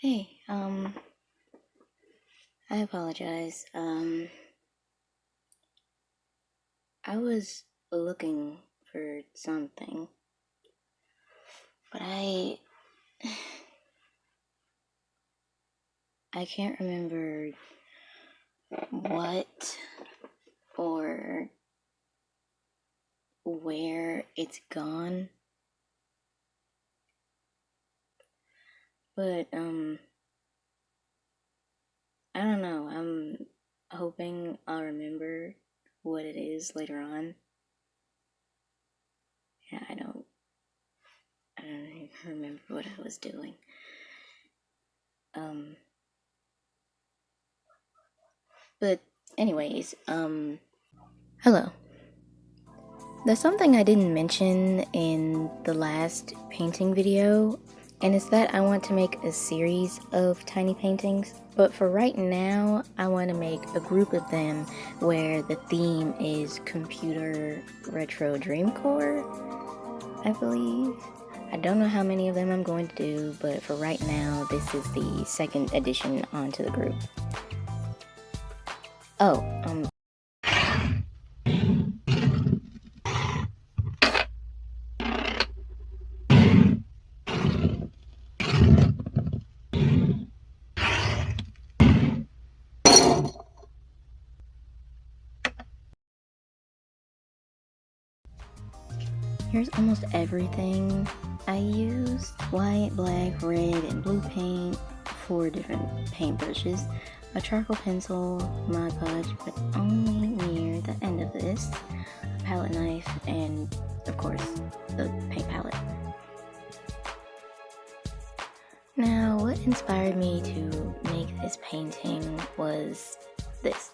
Hey, I apologize. I was looking for something, but I can't remember what or where it's gone. But, I don't know. I'm hoping I'll remember what it is later on. Yeah, I don't even remember what I was doing. But anyways, hello. There's something I didn't mention in the last painting video, and it's that I want to make a series of tiny paintings. But for right now, I want to make a group of them where the theme is computer retro dreamcore, I believe. I don't know how many of them I'm going to do, but for right now, this is the second addition onto the group. Oh, here's almost everything I used: white, black, red, and blue paint, 4 different paintbrushes, a charcoal pencil, Mod Podge, but only near the end of this, a palette knife, and of course, the paint palette. Now, what inspired me to make this painting was this.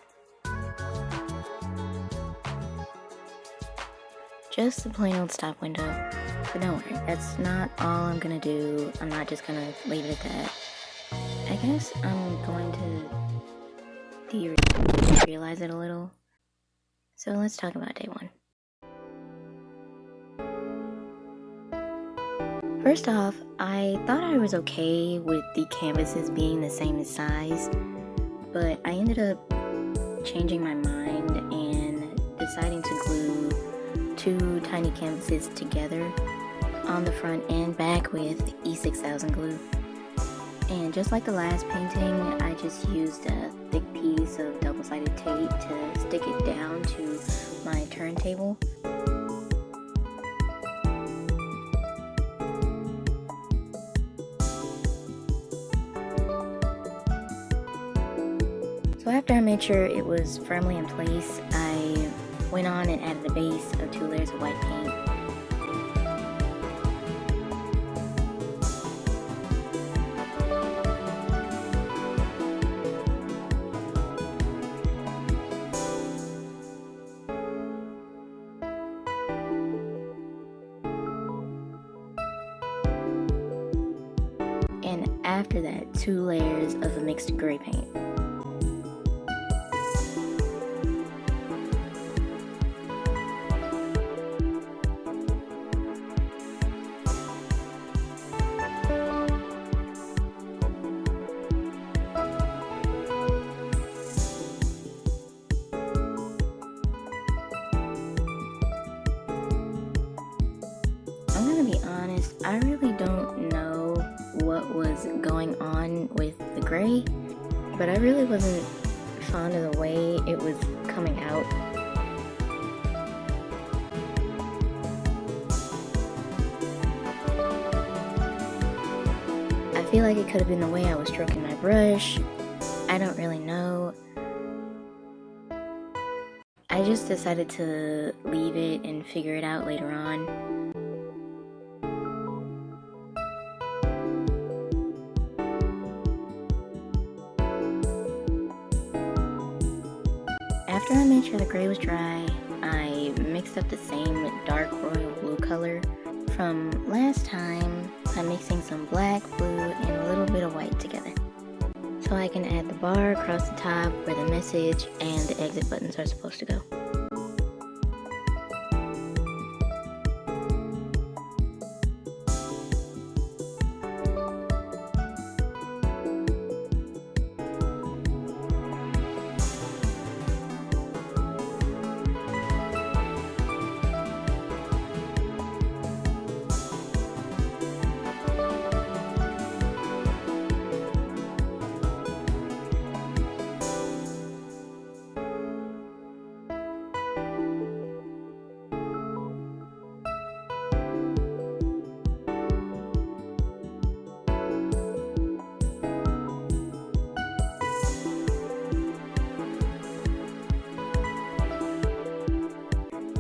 Just a plain old stop window. But don't worry, that's not all I'm gonna do. I'm not just gonna leave it at that. I guess I'm going to de-realize it a little. So let's talk about day 1. First off, I thought I was okay with the canvases being the same size, but I ended up changing my mind and deciding to glue 2 tiny canvases together on the front and back with E6000 glue. And just like the last painting, I just used a thick piece of double-sided tape to stick it down to my turntable. So after I made sure it was firmly in place, I went on and added a base of 2 layers of white paint. And after that, 2 layers of a mixed gray paint. I'm gonna be honest, I really don't know what was going on with the gray, but I really wasn't fond of the way it was coming out. I feel like it could have been the way I was stroking my brush. I don't really know. I just decided to leave it and figure it out later on. After I made sure the gray was dry, I mixed up the same dark royal blue color from last time by mixing some black, blue, and a little bit of white together. So I can add the bar across the top where the message and the exit buttons are supposed to go.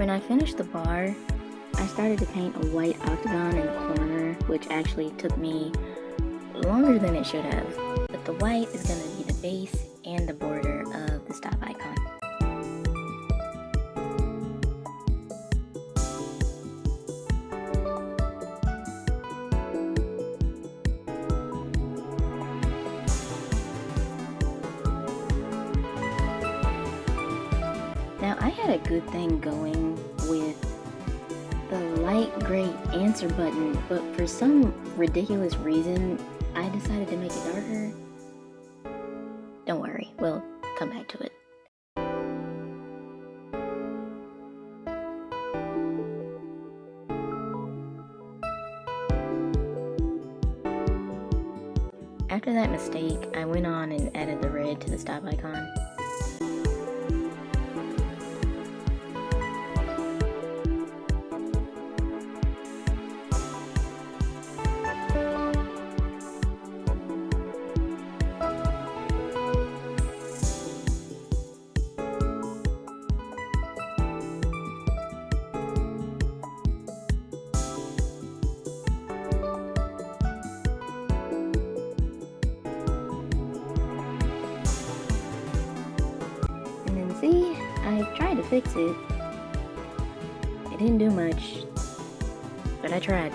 When I finished the bar, I started to paint a white octagon in the corner, which actually took me longer than it should have. But the white is going to be the base and the border of the stop icon. Now, I had a good thing going with the light gray answer button, but for some ridiculous reason, I decided to make it darker. Don't worry, we'll come back to it. After that mistake, I went on and added the red to the stop icon. See, I tried to fix it. It didn't do much, but I tried.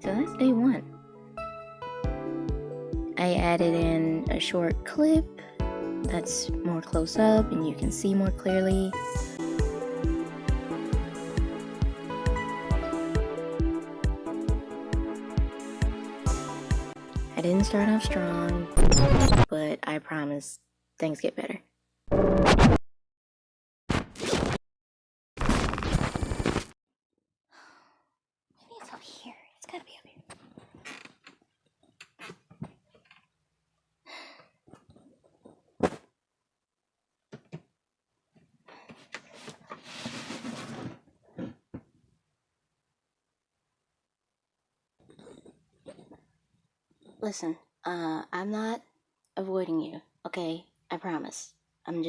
So that's day one. I added in a short clip that's more close up and you can see more clearly. I didn't start off strong, but I promise things get better. Maybe it's up here. It's gotta be up here. Listen, I'm not avoiding you, okay? I promise. I'm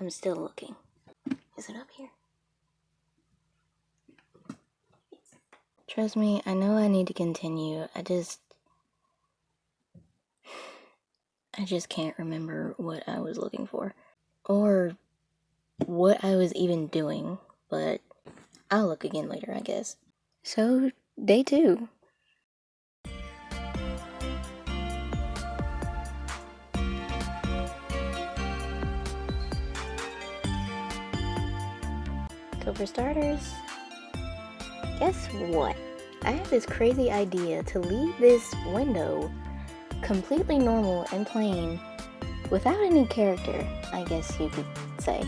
still looking. Is it up here? Trust me, I know I need to continue. I just can't remember what I was looking for. Or what I was even doing, but I'll look again later, I guess. So, day two. So for starters, guess what? I had this crazy idea to leave this window completely normal and plain without any character, I guess you could say.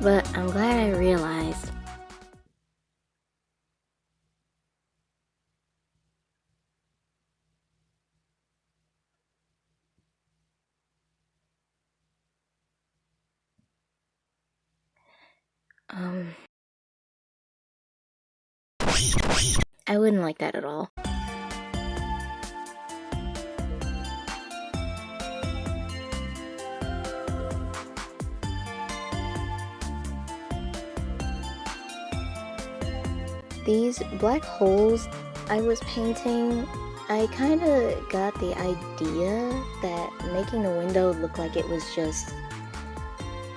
But I'm glad I realized I wouldn't like that at all. These black holes I was painting, I kind of got the idea that making the window look like it was just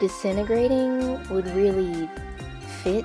disintegrating would really fit.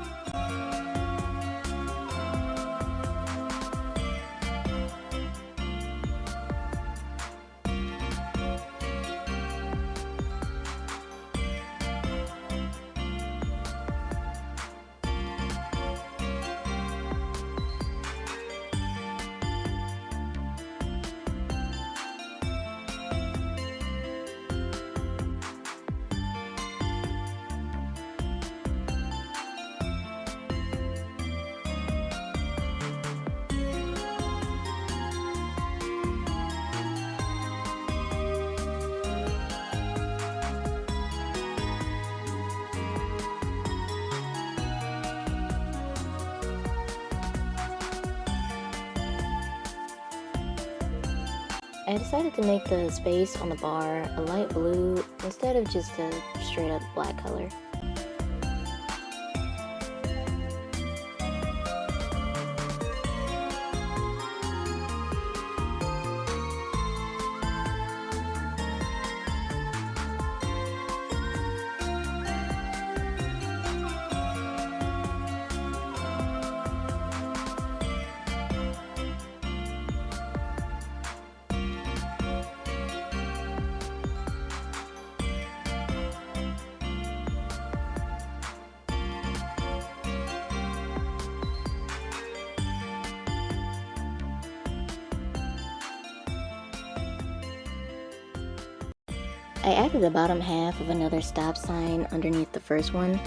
I decided to make the space on the bar a light blue instead of just a straight up black color. I added the bottom half of another stop sign underneath the first one.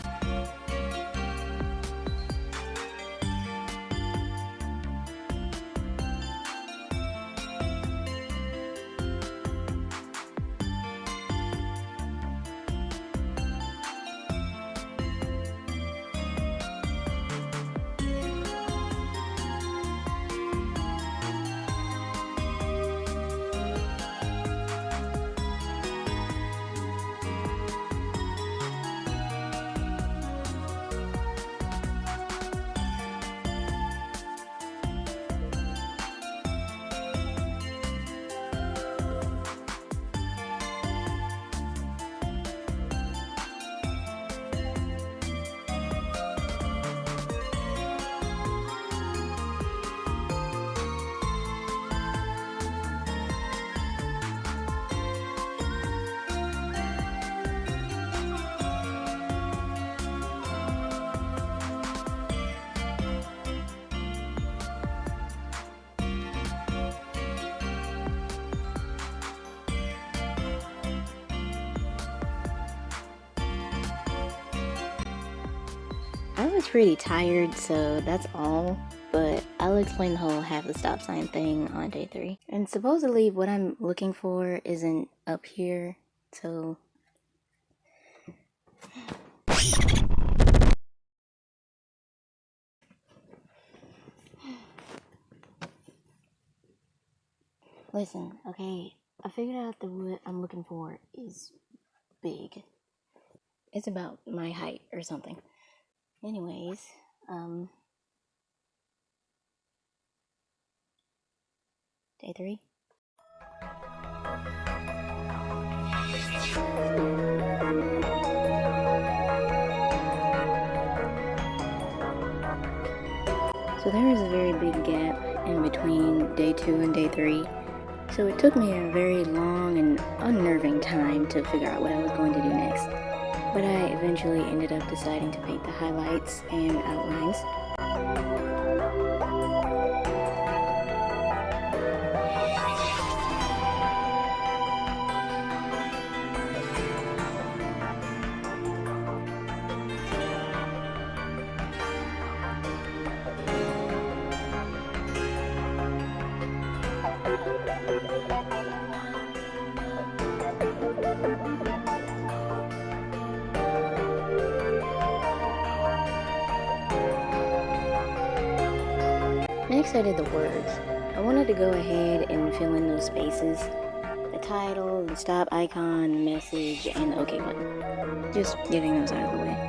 I was pretty tired, so that's all, but I'll explain the whole half the stop sign thing on day 3. And supposedly what I'm looking for isn't up here, so... Listen, okay, I figured out that what I'm looking for is big. It's about my height or something. Anyways, day 3. So there is a very big gap in between day 2 and day 3. So it took me a very long and unnerving time to figure out what I was going to do next. But I eventually ended up deciding to paint the highlights and outlines. Next I did the words. I wanted to go ahead and fill in those spaces. The title, the stop icon, the message, and the OK button. Just getting those out of the way.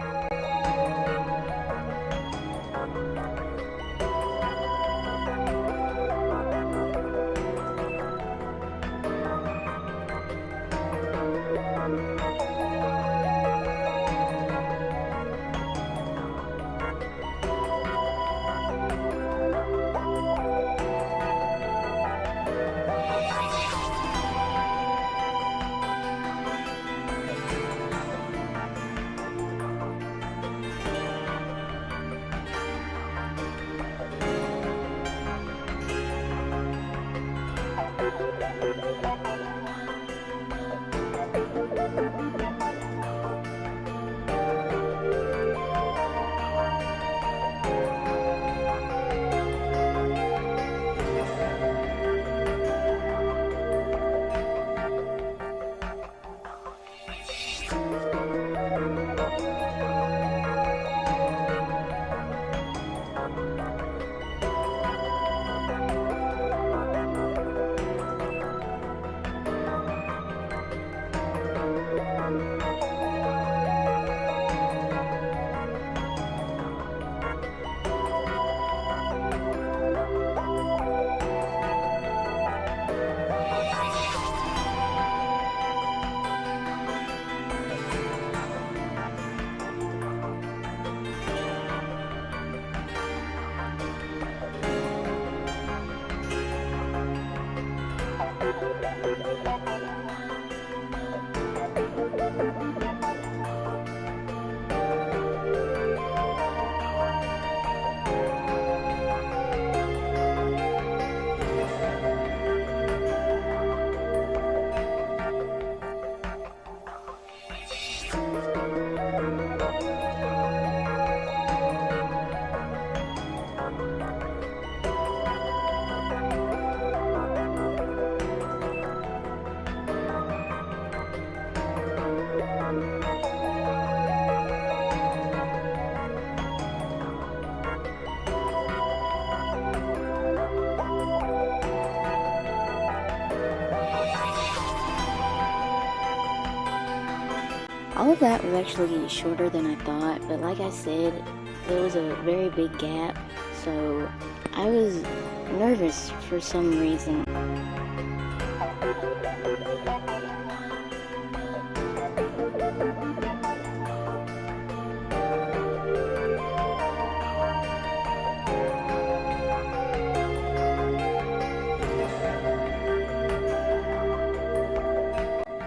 All of that was actually shorter than I thought, but like I said, there was a very big gap, so I was nervous for some reason.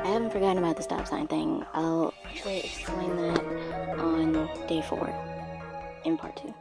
I haven't forgotten about the stop sign thing. I'll actually explain that on day 4 in part 2.